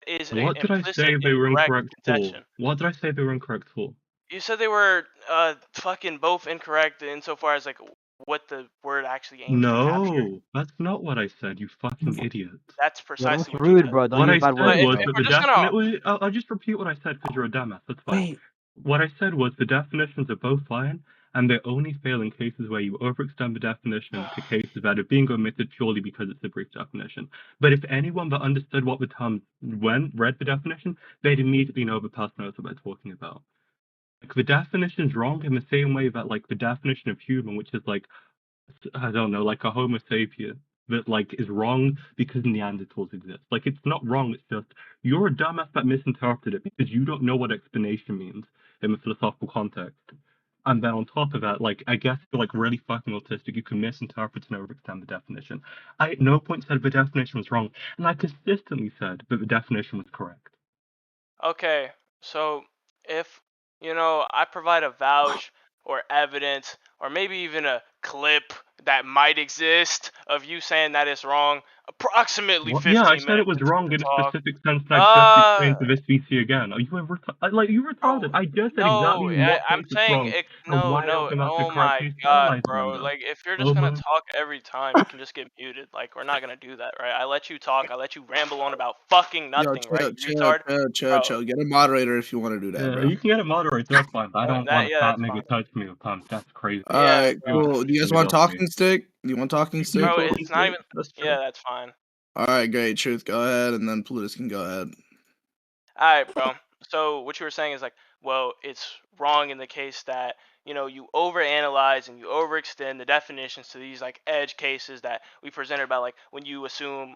is an What did I implicit say they were incorrect incorrect for? contention. What did I say they were incorrect for? You said they were fucking both incorrect insofar as like what the word actually aims to capture. No, that's not what I said, you fucking idiot. That's Yo, precisely that's what you rude, said. bro. Don't What use I bad said words, But was bro. that if we're the just gonna, definition. I'll just repeat what I said because you're a dumbass. That's fine. Wait. What I said was the definitions are both fine, and they only fail in cases where you overextend the definition to cases that are being omitted purely because it's a brief definition. But if anyone that understood what the terms read the definition, they'd immediately know the person knows what they're talking about. Like the definition's wrong in the same way that like the definition of human, which is like I don't know, like a Homo sapien that like is wrong because Neanderthals exist. Like it's not wrong. It's just you're a dumbass that misinterpreted it because you don't know what explanation means in the philosophical context. And then on top of that, like I guess you're like really fucking autistic. You can misinterpret and overextend the definition. I at no point said the definition was wrong, and I consistently said that the definition was correct. okay, so if I provide a vouch or evidence or maybe even a clip that might exist of you saying that it's wrong, approximately What? Yeah, I 15 said it minutes was into wrong the in a talk. specific sense, and I've just Uh, explained to this VC again. Are you like you retarded? Bro, I just said exactly no, in what I'm case it's saying wrong and no, why I don't no. think that's the Oh correct my case to God, analyze it bro. under. Like, if you're just gonna Over. talk every time, you can just get muted. Like, we're not gonna do that, right? I let you talk. I let you ramble on about fucking Yo, nothing, right? chill, You chill, retard, chill, chill, bro. chill. Get a moderator if you want to do that, Yeah, bro. you can get a moderator, that's fine, but I don't want That a yeah, fat that's fine. nigga touch me with pumps. That's crazy. All Yeah, right, bro. cool. Do you guys Really want off me. talking stick? Do you want talking You can do stick? Bro, talking it's not stick. even. That's Yeah, true. that's fine. All right, great. Truth, go ahead, and then Plutus can go ahead. All right, bro. So what you were saying is like, well, it's wrong in the case that you overanalyze and you overextend the definitions to these like edge cases that we presented about, like when you assume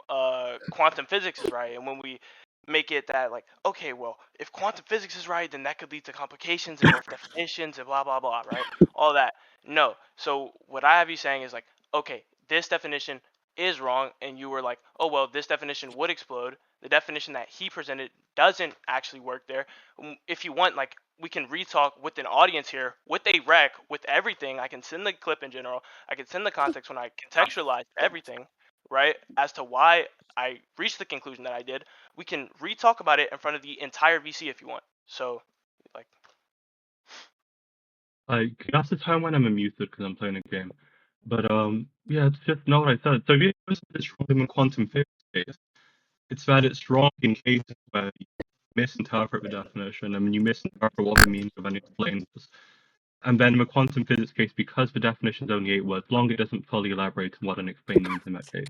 quantum physics is right, and when we make it that like, okay, well, if quantum physics is right, then that could lead to complications in both definitions and blah blah blah, right? All that. No. So what I have you saying is like, okay, this definition is wrong, and you were like, oh well, this definition would explode. The definition that he presented doesn't actually work there. If you want, like, we can retalk with an audience here, with a rec, with everything. I can send the clip in general. I can send the context when I contextualize everything, right? As to why I reached the conclusion that I did. We can retalk about it in front of the entire VC if you want. So, like, Like that's the time when I'm muted because I'm playing a game. But yeah, it's just not what I said. So if you it's wrong in quantum physics case, it's that it's wrong in cases where you misinterpret the definition and you misinterpret what it means and then explain this. And then in the quantum physics case, because the definition is only 8 words long, it doesn't fully elaborate on what an explain means in that case.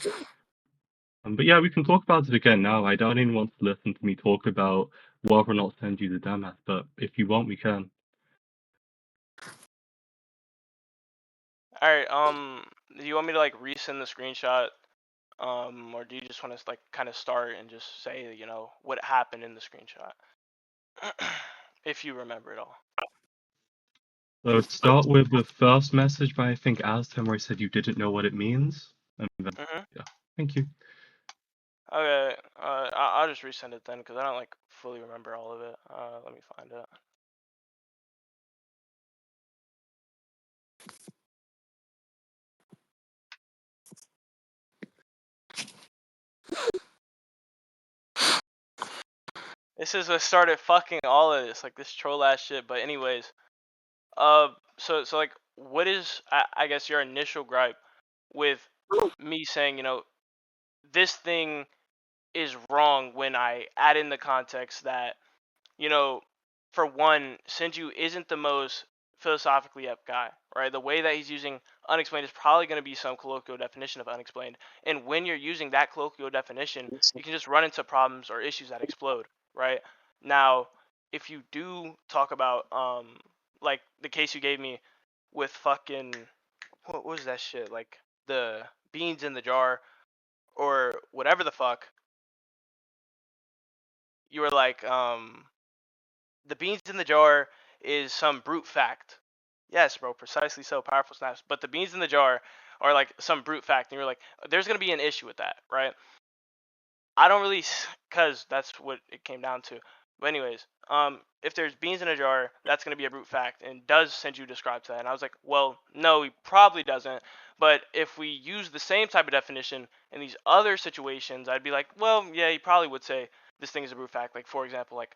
But yeah, we can talk about it again now. I don't even want to listen to me talk about whether or not senju the dumbass, but if you want, we can. all right. Do you want me to like resend the screenshot? Or do you just want to like kind of start and just say, what happened in the screenshot, if you remember it all? So start with the first message by I think Aztem where he said you didn't know what it means. And then, Mm-hmm. yeah, thank you. Okay, I'll just resend it then because I don't like fully remember all of it. Let me find it. This is what started fucking all of this, like this troll ass shit. But anyways, so like, what is I guess your initial gripe with me saying, this thing is wrong when I add in the context that, for one, Senju isn't the most philosophically apt guy, right? The way that he's using unexplained is probably going to be some colloquial definition of unexplained. And when you're using that colloquial definition, you can just run into problems or issues that explode, right? Now, if you do talk about, like the case you gave me with fucking, what was that shit? Like the beans in the jar or whatever the fuck, you were like, the beans in the jar is some brute fact. Yes, bro, precisely so. Powerful snaps. But the beans in the jar are like some brute fact. And you're like, there's going to be an issue with that, right? I don't really, because that's what it came down to. But, anyways, if there's beans in a jar, that's going to be a brute fact. And does Senju describe to that? And I was like, well, no, he probably doesn't. But if we use the same type of definition in these other situations, I'd be like, well, yeah, he probably would say this thing is a brute fact. Like for example, like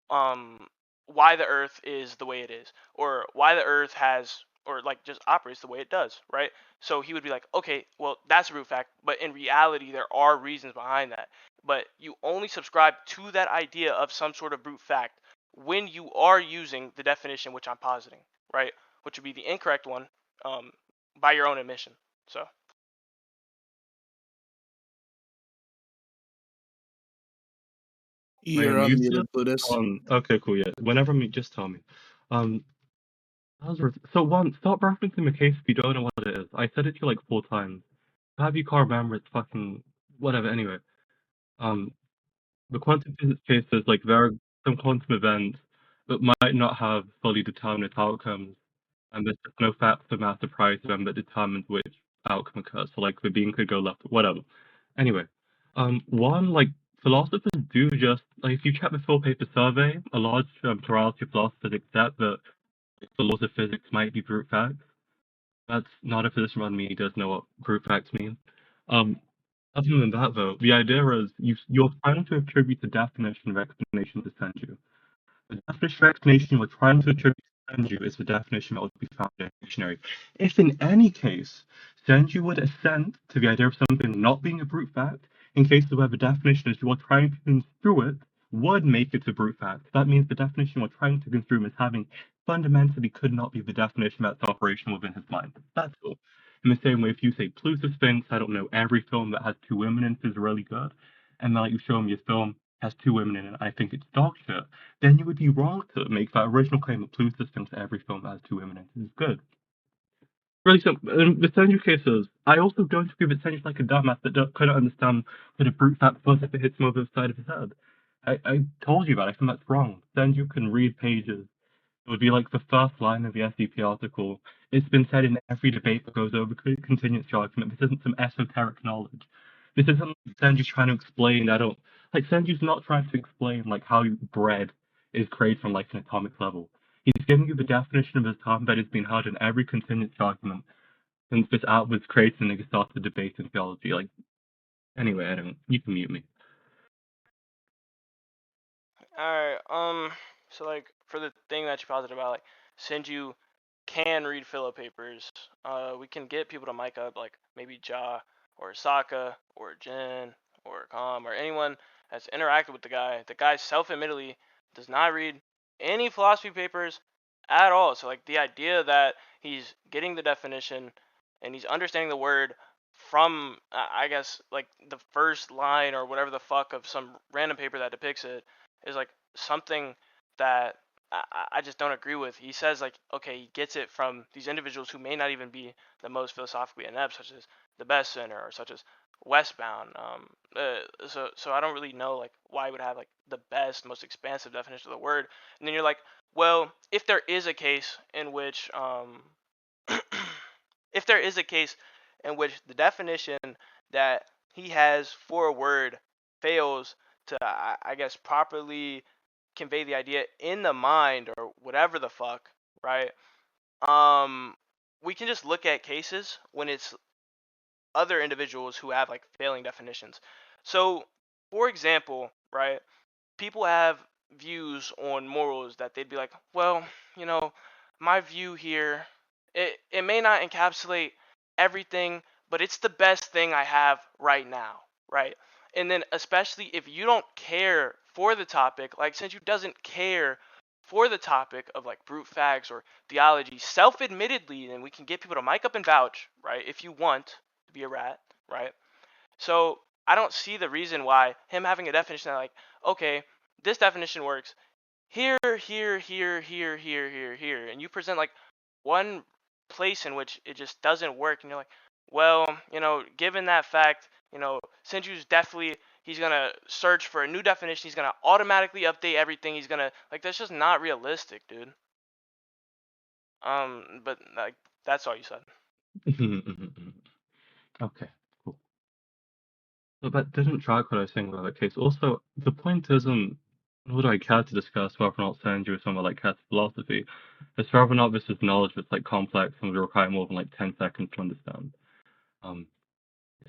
um why the earth is the way it is, or why the earth has, or like just operates the way it does, right? So he would be like, okay, well that's a brute fact, but in reality there are reasons behind that. But you only subscribe to that idea of some sort of brute fact when you are using the definition which I'm positing, right? Which would be the incorrect one, um, by your own admission. So You're Ryan, you said unmuted, Plutus. okay, cool, yeah. Whenever me, just tell me. Um, so one, stop referencing the case if you don't know what it is. I said it to you like 4 times. Have you can't remember? It's fucking whatever. Anyway, um, the quantum physics case is like there are some quantum events that might not have fully determinate outcomes, and there's just no facts or math prior to them that determines which outcome occurs. So like the beam could go left, whatever. Anyway, one like philosophers do just like if you check the full paper survey, a large plurality of philosophers accept that the laws of physics might be brute facts. That's not a physician around me does know what brute facts mean. Um, Other than that, though, the idea is you're trying to attribute the definition of explanation to senju. The definition of explanation we're trying to attribute to senju is the definition that would be found in a dictionary. If in any case senju would assent to the idea of something not being a brute fact, in cases where the definition is you are trying to construe it would make it a brute fact. That means the definition we're trying to construe as having fundamentally could not be the definition that's operational within his mind. That's all. In the same way, if you say Plutus thinks, I don't know, every film that has two women in it is really good, and then like, you show me a film has two women in it, I think it's dog shit, then you would be wrong to make that original claim that Plutus thinks every film that has two women in it is good. Really simple. And the Senju case is, I also don't agree that Senju's like a dumbass that couldn't understand that a brute fact was if it hits him over the side of his head. I told you that. I think that's wrong. Senju can read pages. It would be like the first line of the SCP article. It's been said in every debate that goes over contingency argument. This isn't some esoteric knowledge. This isn't like Senju trying to explain. I don't like Senju's not trying to explain like how bread is created from like an atomic level. He's giving you the definition of his term that has been heard in every contingency argument since this art was created and they started debate in theology. Like anyway, I don't. You can mute me. alright, so like for the thing that you posited about like Senju can read filler papers, we can get people to mic up like maybe Ja or Saka or Jin or Kam or anyone that's interacted with the guy. The guy self-admittedly does not read any philosophy papers at all. So like the idea that he's getting the definition and he's understanding the word from I guess like the first line or whatever the fuck of some random paper that depicts it is like something that I just don't agree with. He says like, okay, he gets it from these individuals who may not even be the most philosophically inept, such as the Best Center or such as Westbound. So I don't really know like why he would have like the best, most expansive definition of the word. And then you're like, well, if there is a case in which if there is a case in which the definition that he has for a word fails to, I guess, properly convey the idea in the mind or whatever the fuck, right? Um, we can just look at cases when it's other individuals who have like failing definitions. So, for example, right, people have views on morals that they'd be like, well, you know, my view here, it may not encapsulate everything, but it's the best thing I have right now, right? And then especially if you don't care for the topic, like since you doesn't care for the topic of like brute facts or theology, self-admittedly, then we can get people to mic up and vouch, right? If you want to be a rat, right? So I don't see the reason why him having a definition that like, okay, this definition works here, here, here, here, here, here, here, and you present like one place in which it just doesn't work, and you're like, well, given that fact, Senju's definitely he's gonna search for a new definition. He's gonna automatically update everything. He's gonna like that's just not realistic, dude. But like that's all you said. Okay, cool. But that didn't track what I was saying about that case. Also, the point isn't would I care to discuss whether or not Sanju is somewhere like cat philosophy. It's whether or not this is knowledge that's like complex and would require more than like 10 seconds to understand. Um,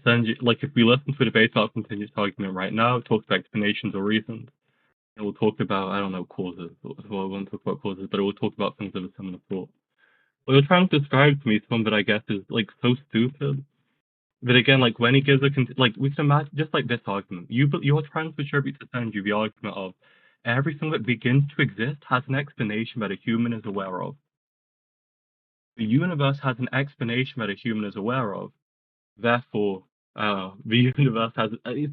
Senju, like if we listen to a debate about continuous argument right now, it talks about explanations or reasons. It will talk about, I don't know, causes. Well, I won't talk about causes, but it will talk about things of a similar sort. What you're trying to describe to me is something that I guess is like so stupid. But again, like when he gives a like we can imagine just like this argument, you're trying to attribute to Senju the argument of everything that begins to exist has an explanation that a human is aware of. The universe has an explanation that a human is aware of. Therefore, the universe has. It's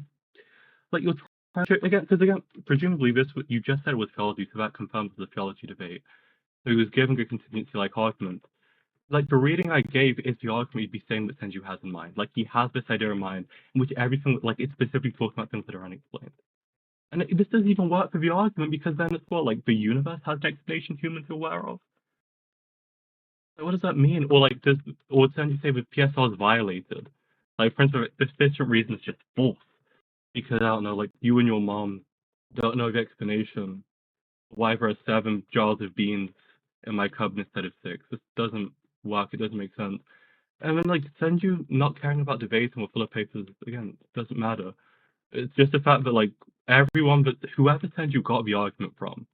like you're trying to again, because again, presumably this you just said was theology, so that confirms the theology debate. So he was giving a contingency-like argument. Like the reading I gave is the argument he'd be saying that Senju has in mind. Like he has this idea in mind in which everything, like it's specifically talking about things that are unexplained. And this doesn't even work for the argument because then it's what like the universe has an explanation humans are aware of. So what does that mean? Or like does or Senju say that PSR is violated? Like for instance, this different reason is just false because I don't know, like you and your mom don't know the explanation why there are 7 jars of beans in my cupboard instead of 6. This doesn't work. It doesn't make sense. And then, like, Senju not caring about debating or full of papers, again, doesn't matter. It's just the fact that, like, everyone, but whoever Senju got the argument from,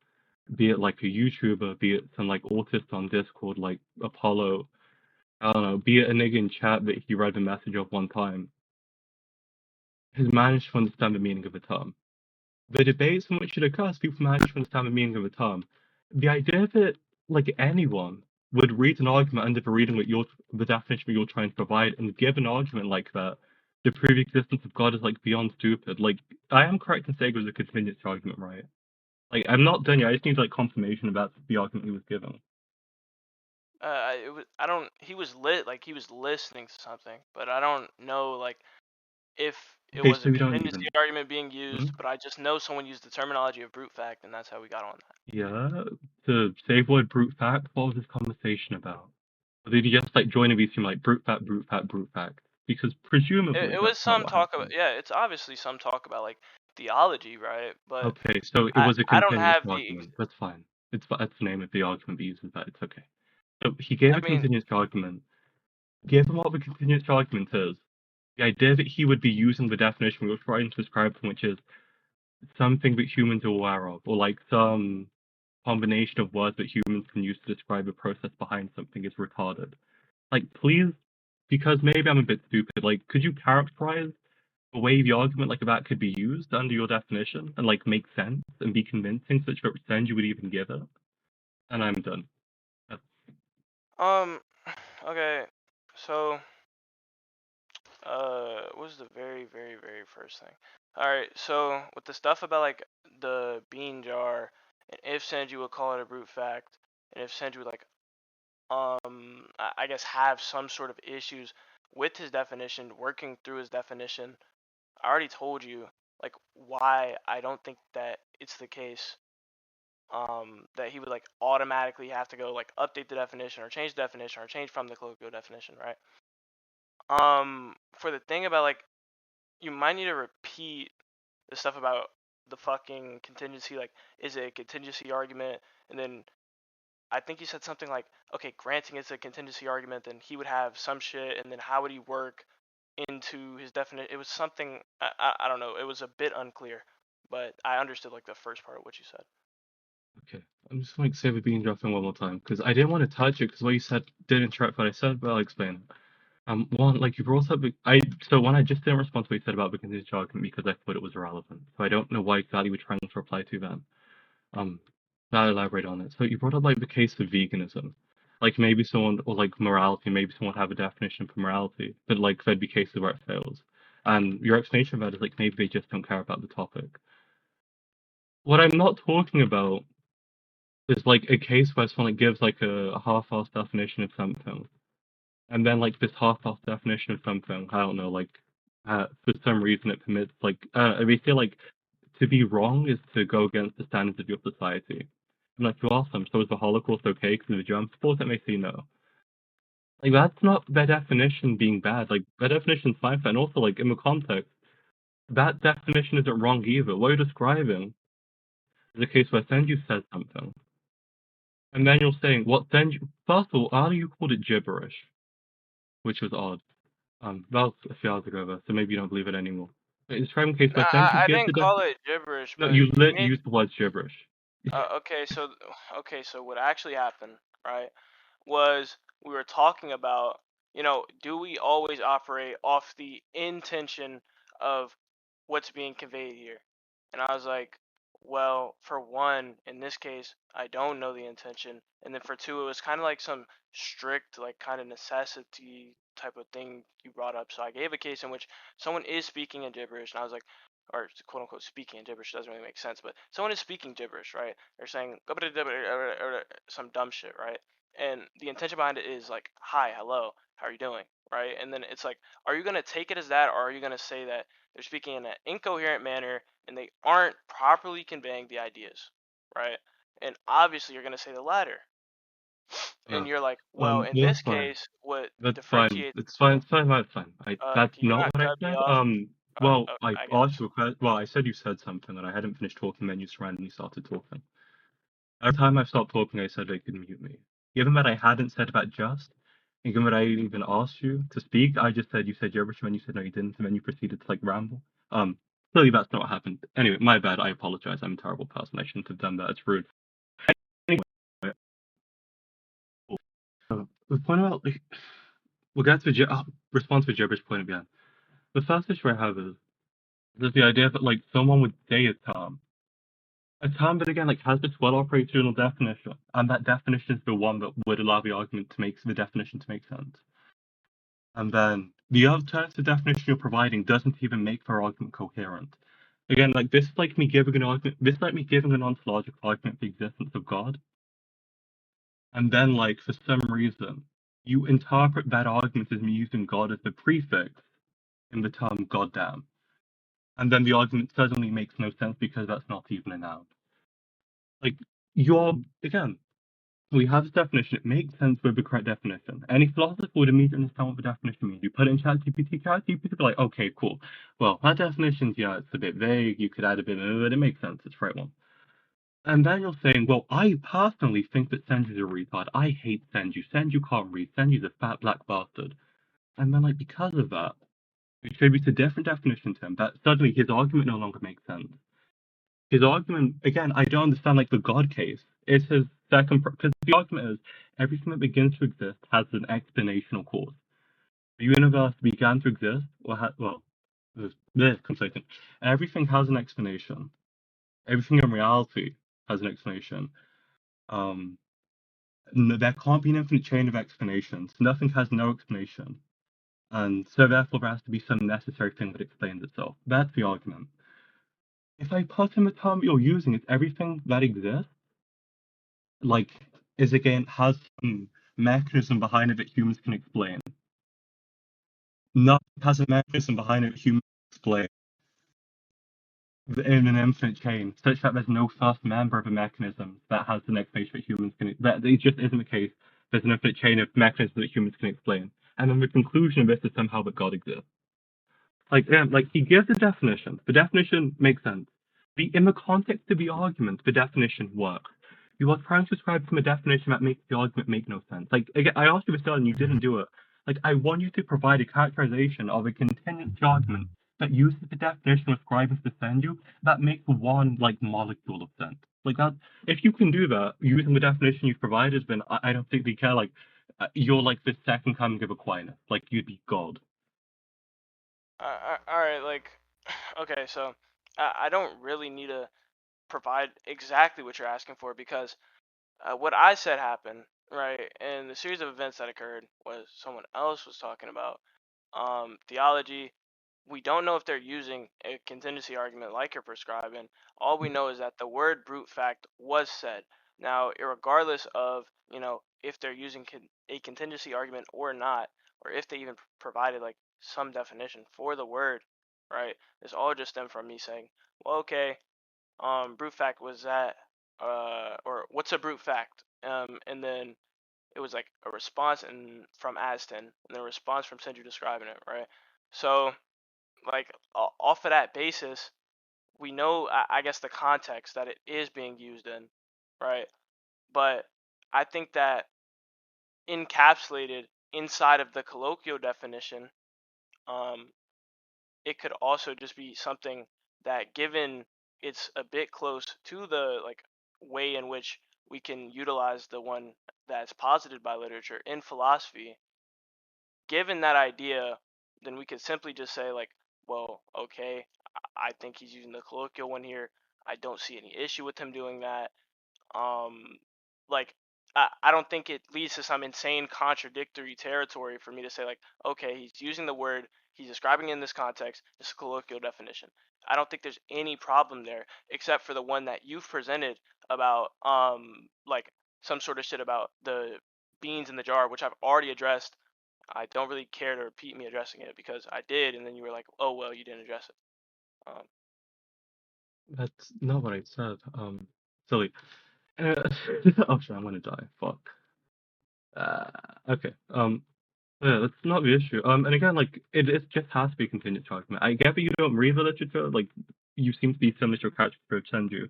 be it, like, a YouTuber, be it some, like, autist on Discord, like Apollo, I don't know, be it a nigga in chat that he read the message of one time, has managed to understand the meaning of a term. The debates in which it occurs, people manage to understand the meaning of a term. The idea that like anyone would read an argument under the reading that you're the definition that you're trying to provide and give an argument like that, to prove the existence of God is like beyond stupid. Like I am correct in saying it was a contingency argument, right? Like I'm not done yet. I just need like confirmation about the argument he was giving. It was, I don't. He was lit, like he was listening to something, but I don't know like if it Okay, was so a you don't contingency even. argument being Hmm? used. But I just know someone used the terminology of brute fact, and that's how we got on that. Yeah, to save word brute fact. What was this conversation about? Or did you just like join a VC like brute fact, brute fact, brute fact? Because presumably It that's was not some what talk about, happened. yeah, it's obviously some talk about like theology, right? But Okay, so it I was a I don't continuous have the. argument. That's fine. That's the name of the argument he uses that. It's okay. So he gave I a mean, continuous argument. Given what the continuous argument is, the idea that he would be using the definition we were trying to describe, which is something that humans are aware of, or like some combination of words that humans can use to describe the process behind something, is retarded. Like, please, because maybe I'm a bit stupid. Like, could you characterize a way the argument like that could be used under your definition and like make sense and be convincing such that percentage you would even give it? And I'm done. um, okay, so what was the very first thing? All right, so with the stuff about like the bean jar, and if Senju would call it a brute fact, and if Senju would like I guess have some sort of issues with his definition, working through his definition. I already told you like why I don't think that it's the case. That he would like automatically have to go like update the definition or change the definition or change from the colloquial definition, right? For the thing about like you might need to repeat the stuff about the fucking contingency, like is it a contingency argument? And then I think you said something like, okay, granting it's a contingency argument, then he would have some shit, and then how would he work into his definition? It was something I don't know. It was a bit unclear, but I understood like the first part of what you said. Okay, I'm just like say the bean jar thing one more time because I didn't want to touch it because what you said did interrupt what I said, but I'll explain. One, like you brought up, so when I just didn't respond to what you said about the continuous argument because I thought it was irrelevant. So I don't know why exactly we're trying to reply to then. Um, I'll elaborate on it. So you brought up like the case of veganism. Like maybe someone, or like morality, maybe someone would have a definition for morality, but like there'd be cases where it fails. And your explanation of that is like maybe they just don't care about the topic. What I'm not talking about is like a case where someone like, gives like a half-assed definition of something, and then like this half-assed definition of something, I don't know, like for some reason it permits like they feel like to be wrong is to go against the standards of your society. I'm like, you're awesome. So is the Holocaust okay? Because of the German support that may say no. Like that's not their definition being bad. Like their definition's fine, and also like in the context, that definition isn't wrong either. What you're describing is a case where Senju says something, and then you're saying what Senju. First of all, earlier you called it gibberish, which was odd. That was a few hours ago, though, so maybe you don't believe it anymore. But in the describing case where I, senju I gives didn't the call it gibberish, no, but you you lit made use the word gibberish. okay. So what actually happened, right? Was we were talking about, do we always operate off the intention of what's being conveyed here? And I was like, well, for one, in this case, I don't know the intention. And then for two, it was kind of like some strict, like kind of necessity type of thing you brought up. So I gave a case in which someone is speaking in gibberish, and I was like, or quote unquote speaking in gibberish doesn't really make sense, but someone is speaking gibberish, right? They're saying some dumb shit, right? And the intention behind it is like, hi, hello, how are you doing, right? And then it's like, are you going to take it as that, or are you going to say that they're speaking in an incoherent manner and they aren't properly conveying the ideas, right? And obviously you're going to say the latter. Yeah. And you're like, well, in Well, this that's fine. case, what That's fine. differentiates It's the fine. two, It's fine. That's fine. That's can you not not what I cut me said. off? Well, I I asked guess. you a question. Well, I said you said something, and I hadn't finished talking, then you just randomly started talking. Every time I stopped talking, I said they could mute me. Given that I hadn't said about just, and given that I didn't even ask you to speak, I just said you said gibberish, and then you said no, you didn't, and then you proceeded to like ramble. Clearly that's not what happened. Anyway, my bad. I apologize. I'm a terrible person. I shouldn't have done that. It's rude. Anyway, the point about like, we'll get to response to gibberish point again. The first issue I have is there's the idea that like someone would say a term that again like has this well operational definition, and that definition is the one that would allow the argument to make the definition to make sense. And then the alternative definition you're providing doesn't even make their argument coherent. Again, like this is like me giving an argument. This is like me giving an ontological argument for the existence of God, and then like for some reason you interpret that argument as me using God as the prefix in the term goddamn. And then the argument suddenly makes no sense because that's not even a noun. Like you're again, we have this definition. It makes sense with the correct definition. Any philosopher would immediately understand what the definition means. You put it in ChatGPT, ChatGPT will be like, okay, cool. Well, that definition's yeah, it's a bit vague. You could add a bit of it. It makes sense. It's the right one. And then you're saying, well, I personally think that Senju's a retard. I hate Senju. Senju can't read. Senju's a fat black bastard. And then, like, because of that, we attribute a different definition to him. That suddenly his argument no longer makes sense. His argument, again, I don't understand, like, the God case. It's his second, because the argument is everything that begins to exist has an explanational cause. The universe began to exist, or well, this conflicting. Everything has an explanation. Everything in reality has an explanation. Um, there can't be an infinite chain of explanations. Nothing has no explanation. And so therefore there has to be some necessary thing that explains itself. That's the argument. If I put in the term you're using, it's everything that exists, like, is again, has some mechanism behind it that humans can explain. Nothing has a mechanism behind it that humans can explain in an infinite chain, such that there's no first member of a mechanism that has an explanation that humans can, that it just isn't the case. There's an infinite chain of mechanisms that humans can explain. And then the conclusion of this is somehow that God exists. Like he gives a definition. The definition makes sense. In the context of the argument, the definition works. You are trying to describe from a definition that makes the argument make no sense. Like again, I asked you this earlier and you didn't do it. Like I want you to provide a characterization of a contingency argument that uses the definition ascribed to senju that makes one like molecule of sense. Like that, if you can do that using the definition you've provided, then I don't think they care. Like you're like the second coming of Aquinas. Like you'd be God. All right, like, okay, so I don't really need to provide exactly what you're asking for because what I said happened, right, and the series of events that occurred was someone else was talking about theology. We don't know if they're using a contingency argument like you're prescribing. All we know is that the word brute fact was said. Now, regardless of, if they're using a contingency argument or not, or if they even provided like some definition for the word, right? This all just stemmed from me saying, well, okay, brute fact was that, or what's a brute fact? And then it was like a response from Aston, and then a response from Senju describing it, right? So like off of that basis, we know, I guess, the context that it is being used in, right? But I think that encapsulated inside of the colloquial definition, Um, it could also just be something that, given it's a bit close to the like way in which we can utilize the one that's posited by literature in philosophy, given that idea, then we could simply just say like, well, okay, I think he's using the colloquial one here. I don't see any issue with him doing that. um like, I don't think it leads to some insane contradictory territory for me to say like, okay, he's using the word, he's describing it in this context, it's a colloquial definition. I don't think there's any problem there, except for the one that you've presented about like some sort of shit about the beans in the jar, which I've already addressed. I don't really care to repeat me addressing it because I did, and then you were like, oh well, you didn't address it. That's not what I said. Silly. Oh shit, I'm gonna die. Fuck. Uh, okay. Yeah, that's not the issue. And again, like it just has to be contingent argument. I get that you don't read the literature. Like you seem to be similar to your character for Senju.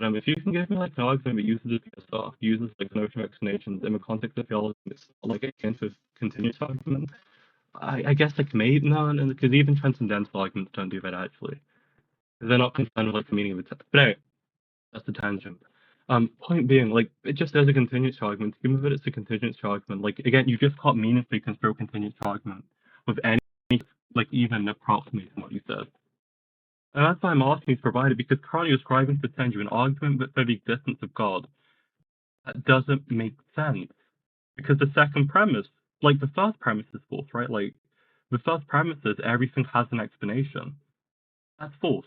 If you can give me like an argument that uses the PSR, uses like notion explanations in the context of theology, it's like akin to continuous argument. I guess like maybe no, because even transcendental arguments don't do that actually. They're not concerned with like the meaning of the text. But anyway, that's the tangent. Point being, like it just is a continuous argument. Given that it's a continuous argument, like again, you just can't meaningfully construe a continuous argument with any like even approximating what you said. And that's why I'm asking you to provide it, because currently you're ascribing to Senju an argument that for the existence of God that doesn't make sense. Because the second premise, like the first premise is false, right? Like the first premise is everything has an explanation. That's false.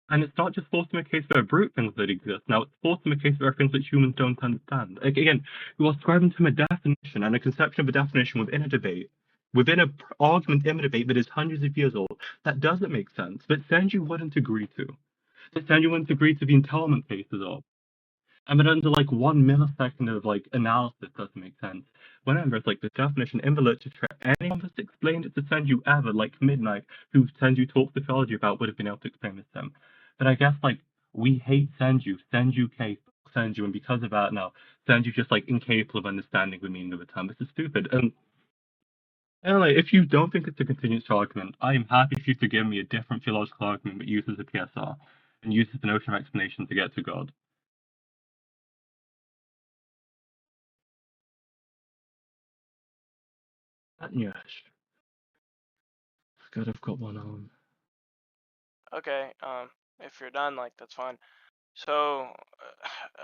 And it's not just false in the case where brute things that exist. Now, it's false in the case where things that humans don't understand. Again, you are ascribing to a definition and a conception of a definition within a debate, within an argument in a debate that is hundreds of years old, that doesn't make sense, that Senju wouldn't agree to. That Senju wouldn't agree to the entailment cases of. And then under like 1 millisecond of like analysis doesn't make sense. Whenever it's like the definition in the literature, anyone that's explained it to Senju ever, like Midnight, who Senju talks to theology about, would have been able to explain this to him. But I guess like we hate Senju, Senju K, Senju, and because of that now, Senju's just like incapable of understanding the meaning of the term. This is stupid. And like, if you don't think it's a continuous argument, I am happy for you to give me a different theological argument that uses a PSR and uses the notion of explanation to get to God. Yes. Good, I've got one on. Okay, if you're done, like, that's fine. So,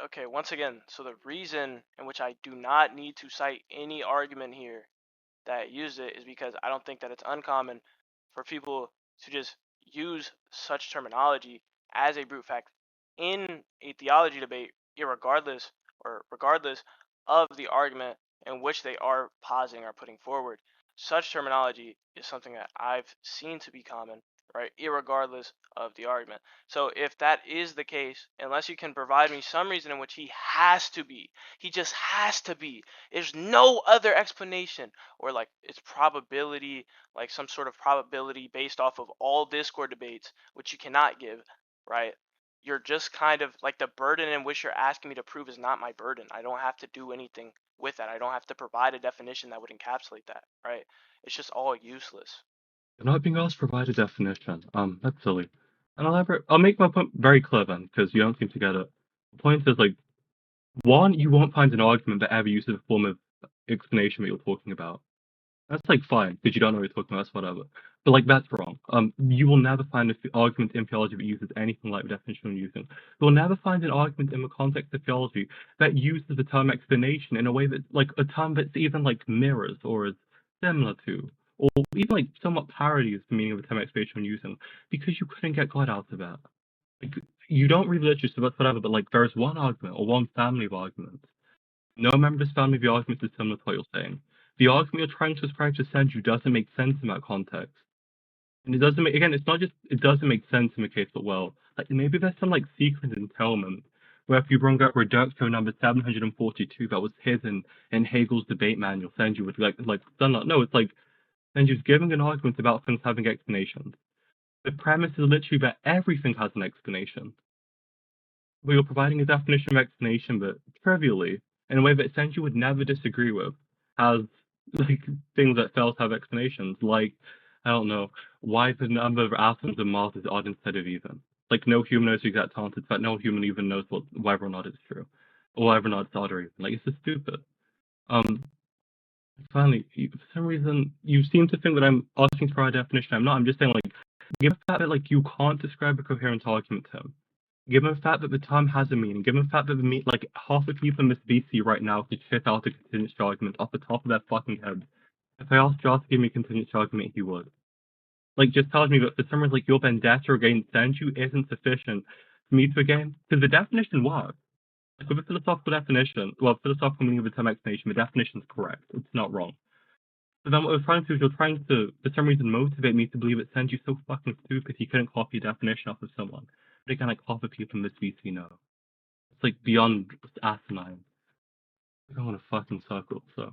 okay, once again, so the reason in which I do not need to cite any argument here that used it is because I don't think that it's uncommon for people to just use such terminology as a brute fact in a theology debate, irregardless or regardless of the argument in which they are positing or putting forward. Such terminology is something that I've seen to be common, right, irregardless of the argument. So if that is the case, unless you can provide me some reason in which he just has to be, there's no other explanation, or like it's probability, like some sort of probability based off of all Discord debates, which you cannot give, right? You're just kind of like, the burden in which you're asking me to prove is not my burden. I don't have to do anything with that. I don't have to provide a definition that would encapsulate that, right? It's just all useless. You're not being asked to provide a definition. That's silly. And I'll make my point very clear then, because you don't seem to get it. The point is like, one, you won't find an argument that ever uses a form of explanation that you're talking about. That's like fine, because you don't know what you're talking about, that's whatever. But like that's wrong. You will never find an argument in theology that uses anything like the definition you're using. You'll never find an argument in the context of theology that uses the term explanation in a way that's like a term that's even like mirrors or is similar to, or even like somewhat parodies the meaning of the term explanation you're using, because you couldn't get God out of that. Like, you don't read literature, so that's whatever, but like there's one argument or one family of arguments. No member of this family of the argument is similar to what you're saying. The argument you're trying to ascribe to Senju doesn't make sense in that context. And it doesn't make, again, it's not just, it doesn't make sense in the case, but well, like maybe there's some like secret entailment where if you bring up reductio number 742 that was hidden in Hegel's debate manual, Senju would like done that. No, it's like Senju's giving an argument about things having explanations. The premise is literally that everything has an explanation. But you're providing a definition of explanation that trivially, in a way that Senju would never disagree with, has like things that fail to have explanations, like I don't know, why the number of atoms on Mars is odd instead of even. Like, no human knows the exact answer to that. No human even knows whether or not it's true. Or whether or not it's odd or even. Like, it's just stupid. Um, Finally, for some reason, you seem to think that I'm asking for a definition. I'm not. I'm just saying, like, given the fact that, like, you can't describe a coherent argument to him, given the fact that the term has a meaning, given the fact that like, half the people in this VC right now could shit out a contingency argument off the top of their fucking heads. If I asked Josh to give me a contingency argument, he would. Like, just tells me that for some reason, like, your vendetta against senju isn't sufficient for me to again, because the definition works. Like, with a philosophical definition, well, philosophical meaning of the term explanation, the definition's correct. It's not wrong. But then what we're trying to do is you're trying to, for some reason, motivate me to believe that senju's so fucking stupid he couldn't copy a definition off of someone. But again, like, half the people in this VC know. It's like beyond asinine. I don't want to fucking circle, so.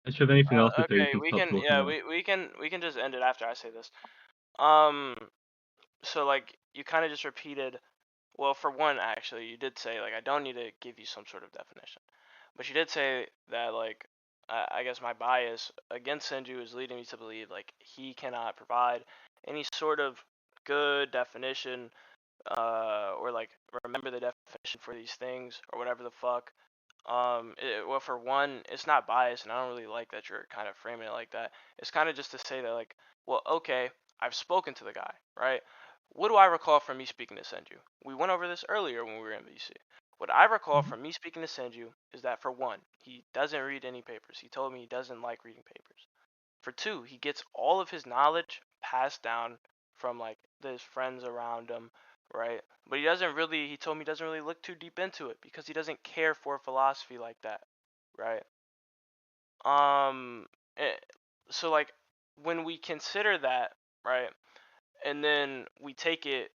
If you have anything else to say, you Okay, can we stop can talking yeah now. we can just end it after I say this. Um, so like you kind of just repeated. Well, for one, actually, you did say like I don't need to give you some sort of definition, but you did say that like I guess my bias against Senju is leading me to believe like he cannot provide any sort of good definition or like remember the definition for these things or whatever the fuck. Well, for one, it's not biased, and I don't really like that you're kind of framing it like that. It's kind of just to say that, like, well, okay, I've spoken to the guy, right? What do I recall from me speaking to Senju? We went over this earlier when we were in VC. What I recall from me speaking to Senju is that, for one, he doesn't read any papers. He told me he doesn't like reading papers. For two, he gets all of his knowledge passed down from like his friends around him, right? But he doesn't really, he told me he doesn't really look too deep into it because he doesn't care for philosophy like that, right? Um, eh, so like when we consider that, right, and then we take it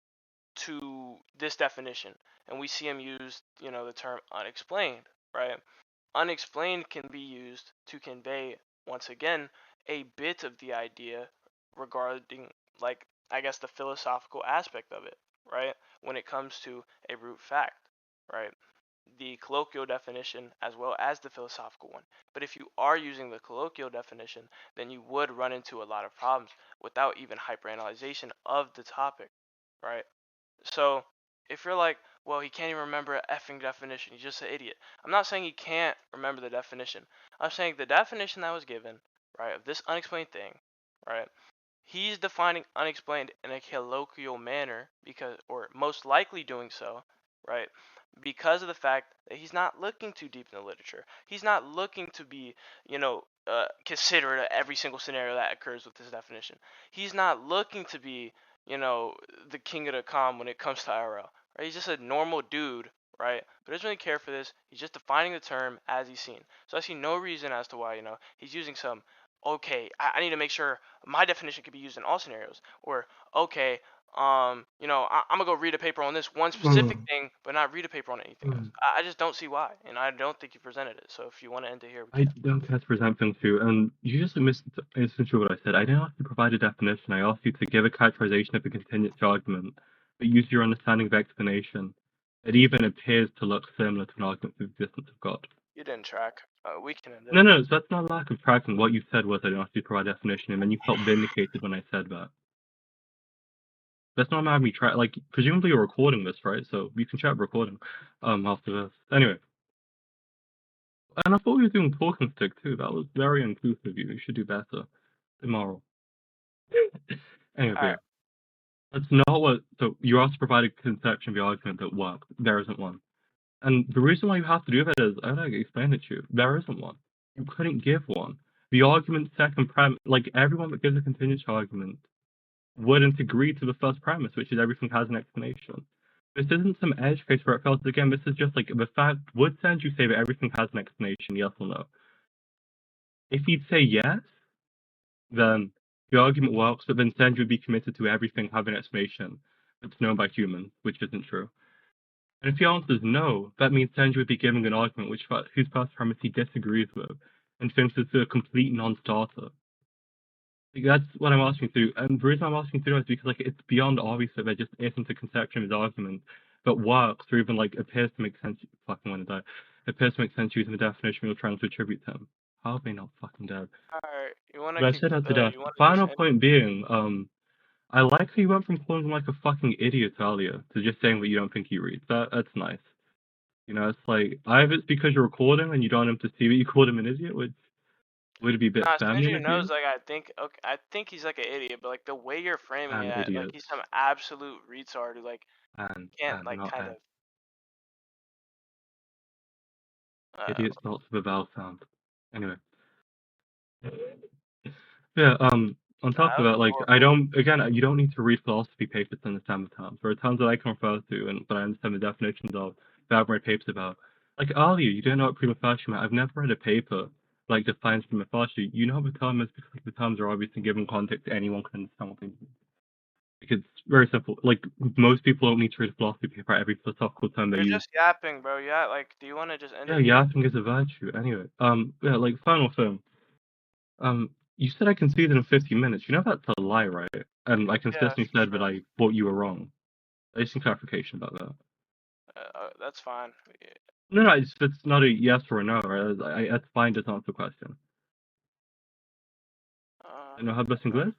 to this definition and we see him use, the term unexplained, right? Unexplained can be used to convey, once again, a bit of the idea regarding, like, I guess the philosophical aspect of it, right? When it comes to a root fact, right? The colloquial definition as well as the philosophical one. But if you are using the colloquial definition, then you would run into a lot of problems without even hyperanalyzation of the topic, right? So if you're like, well, he can't even remember a effing definition, he's just an idiot. I'm not saying he can't remember the definition. I'm saying the definition that was given, right, of this unexplained thing, right, he's defining unexplained in a colloquial manner because, or most likely doing so, right, because of the fact that he's not looking too deep in the literature. He's not looking to be, considerate of every single scenario that occurs with this definition. He's not looking to be, the king of the calm when it comes to IRL. Right? He's just a normal dude, right? But doesn't really care for this. He's just defining the term as he's seen. So I see no reason as to why, he's using some, okay, I need to make sure my definition can be used in all scenarios. Or, okay, I'm gonna go read a paper on this one specific thing, but not read a paper on anything else. I just don't see why, and I don't think you presented it. So if you want to end it here, we I can. don't care to present things to you, and you just missed essentially what I said. I didn't ask you to provide a definition. I asked you to give a characterization of a contingency argument, but use your understanding of explanation. It even appears to look similar to an argument for the existence of God. You didn't track. We can end it. No, so that's not a lack of tracking. What you said was I didn't ask you to provide a definition, and then you felt vindicated when I said that. That's not how me track. Like, presumably you're recording this, right? So you can chat recording after this. Anyway. And I thought we were doing talking stick too. That was very inclusive of you. You should do better. Immoral. Anyway, All right. yeah. That's not what. So you asked to provide a conception of the argument that works. There isn't one. And the reason why you have to do that is, I don't know, I explained it to you. There isn't one. You couldn't give one. The argument's second premise, like everyone that gives a contingency argument wouldn't agree to the first premise, which is everything has an explanation. This isn't some edge case where it fails. Again, this is just like the fact, would Senju say that everything has an explanation, yes or no? If he'd say yes, then the argument works, but then Senju would be committed to everything having an explanation that's known by humans, which isn't true. And if he answers no, that means Senju would be giving an argument whose first premise he disagrees with and thinks it's a complete non-starter. Like, that's what I'm asking you to do. And the reason I'm asking you to do is because like it's beyond obvious that there just isn't a conception of his argument that works or even like appears to make sense. Fucking want to die. Appears to make sense using the definition you're trying to attribute to him. How are they not fucking dead? Alright, you wanna But I said that to death. you wanna just Final end? point being, I like how you went from calling him like a fucking idiot earlier to just saying that you don't think he reads. That's nice. You know, it's like either it's because you're recording and you don't want him to see that you called him an idiot, which would be a bit Nah, feminine Senju of knows, you. like, I think he's like an idiot, but like the way you're framing An it, like idiot. he's some absolute retard who like can't And like not kind an of idiot spelled with a vowel sound. Anyway. Yeah, on nah, top that of was that, like, I horrible. don't, again, you don't need to read philosophy papers to understand the terms. There are tons that I can refer to, and but I understand the definitions of that I've read papers about. Like, earlier, you didn't know what prima facie meant. I've never read a paper, like, defines prima facie. You know what the term is because like, the terms are obviously given context, anyone can understand what they mean. Like, it's very simple. Like, most people don't need to read a philosophy paper at every philosophical term they You're use. just yapping, bro. Yeah, like, do you want to just end Yeah, it here? yapping is a virtue. Anyway, yeah, like, final thing. You said I conceded in 50 minutes. You know that's a lie, right? And I Yeah, consistently for said that sure. I thought you were wrong. I just need clarification about that. That's fine. Yeah. No, it's not a yes or a no. Right? That's fine. Does not answer the question. Uh, I know how this okay. English.